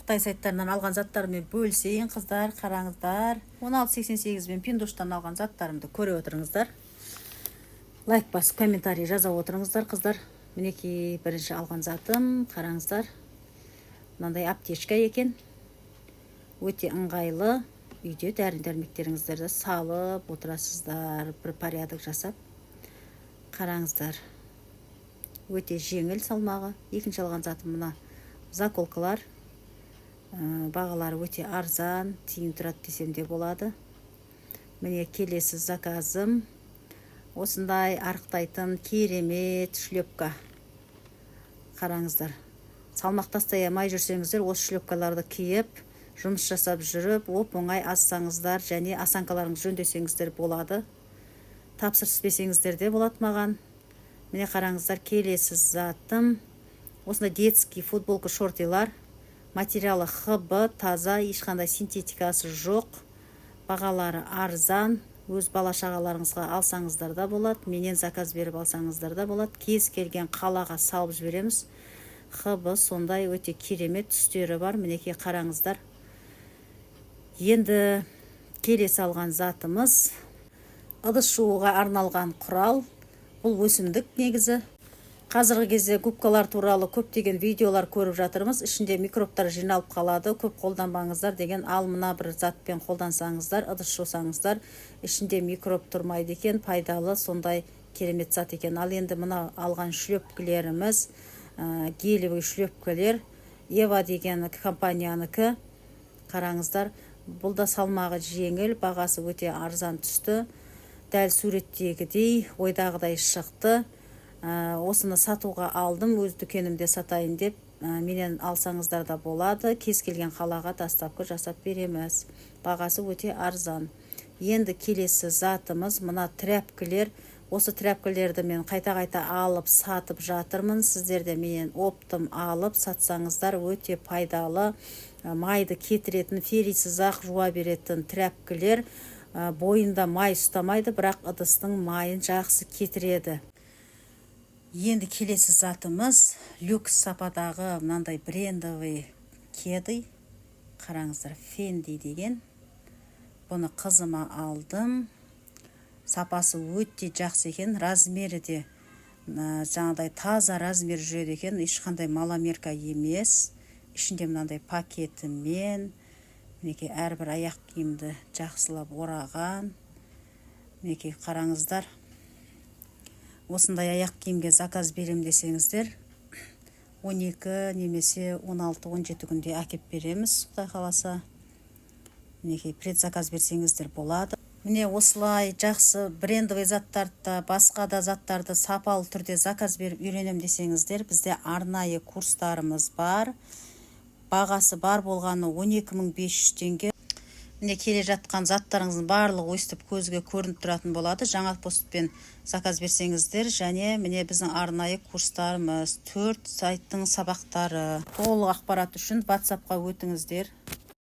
Қытай сайттарынан алған заттарыммен бөлісейін, қыздар, қараңыздар. 1688 мен Пиндоштан алған заттарымды көріп отырыңыздар. Лайк басып, комментарий жаза отырыңыздар, қыздар. Мінекей бірінші алған затым, қараңыздар. Мынандай аптечка екен. Өте ыңғайлы. Үйде дәрі-дәрмектеріңіздерді салып отырасыздар, бір порядок жасап. Қараңыздар. Өте жеңіл салмағы. Екінші алған затым мына заколкалар. Бағалары өте арзан, тиын тұрады десем де болады. Міне келесі заказым. Осындай арықтайтын керемет шлепка. Қараңыздар. Салмақ тастай алмай жүрсеңіздер, осы шлепкаларды киіп, жұмыс жасап жүріп, оп-оңай ассаңыздар және асанкаларыңыз жөндесеңіздер болады. Тапсырыспесеңіздер де болады маған. Міне қараңыздар, келесі затым. Осындай детский футболка шортилар. Материалы ХБ, таза, ешқандай синтетикасы жоқ. Бағалары арзан. Өз бала шағаларыңызға алсаңыздар да болады. Менен заказ беріп алсаңыздар да болады. Кез келген қалаға салып жібереміз. ХБ сондай өте керемет түстері бар. Мінекей қараңыздар. Енді келесі алған затымыз ыдыс жууға арналған құрал. Бұл өсімдік негізі. Қазіргі кезде губкалар туралы көптеген видеолар көріп жатырмыз. Ішінде микробтар жиналып қалады. Көп қолданбаңыздар деген, ал мына бір затпен қолдансаңыздар, ыдыс жусаңыздар, ішінде микроб тұрмайды екен, пайдалы, сондай керемет зат екен. Ал енді мына алған шлепкілеріміз, гелевый шлепкілер, Ева деген компанияныкі. Қараңыздар, бұл да салмағы жеңіл, бағасы өте арзан түсті. Дәл суреттегідей, ойдағыдай шықты. Осыны сатуға алдым, өз дүкенімде сатайын деп, менен алсаңыздар да болады. Кез келген қалаға доставка жасап береміз. Бағасы өте арзан. Енді келесі затымыз мына тряпкілер. Осы тряпкілерді мен қайта-қайта алып сатып жатырмын. Сіздерде менен оптым алып сатсаңыздар өте пайдалы. Майды кетіретін, феррисіз ақ жуа беретін тряпкілер. Бойында май ұстамайды, бірақ ыдыстың майын жақсы кетіреді. Енді келесі затымыз люкс сападағы мынандай брендовый кеды. Қараңыздар, Фенди деген. Бұны қызыма алдым. Сапасы өте жақсы екен. Размері де жаңағыдай таза размер жүреді екен. Ешқандай маломерка емес. Ішінде мынандай пакетімен. Мінекей әрбір аяқ киімді жақсылап ораған. Мінекей қараңыздар. Осындай аяқ киімге заказ берем десеңіздер, 12 немесе 16-17 күнде әкеп береміз, Құдай қаласа. Мінекей предзаказ берсеңіздер болады. Міне осылай жақсы брендовый заттарды, басқа да заттарды сапалы түрде заказ беріп үйренем десеңіздер, бізде арнайы курстарымыз бар. Бағасы бар болғаны 12.500 теңге. Міне келе жатқан заттарыңыздың барлығы өстіп көзге көрініп тұратын болады. Жаңа постпен заказ берсеңіздер, және міне біздің арнайы курстарымыз, 4 сайттың сабақтары. Толық ақпарат үшін WhatsApp-қа өтіңіздер.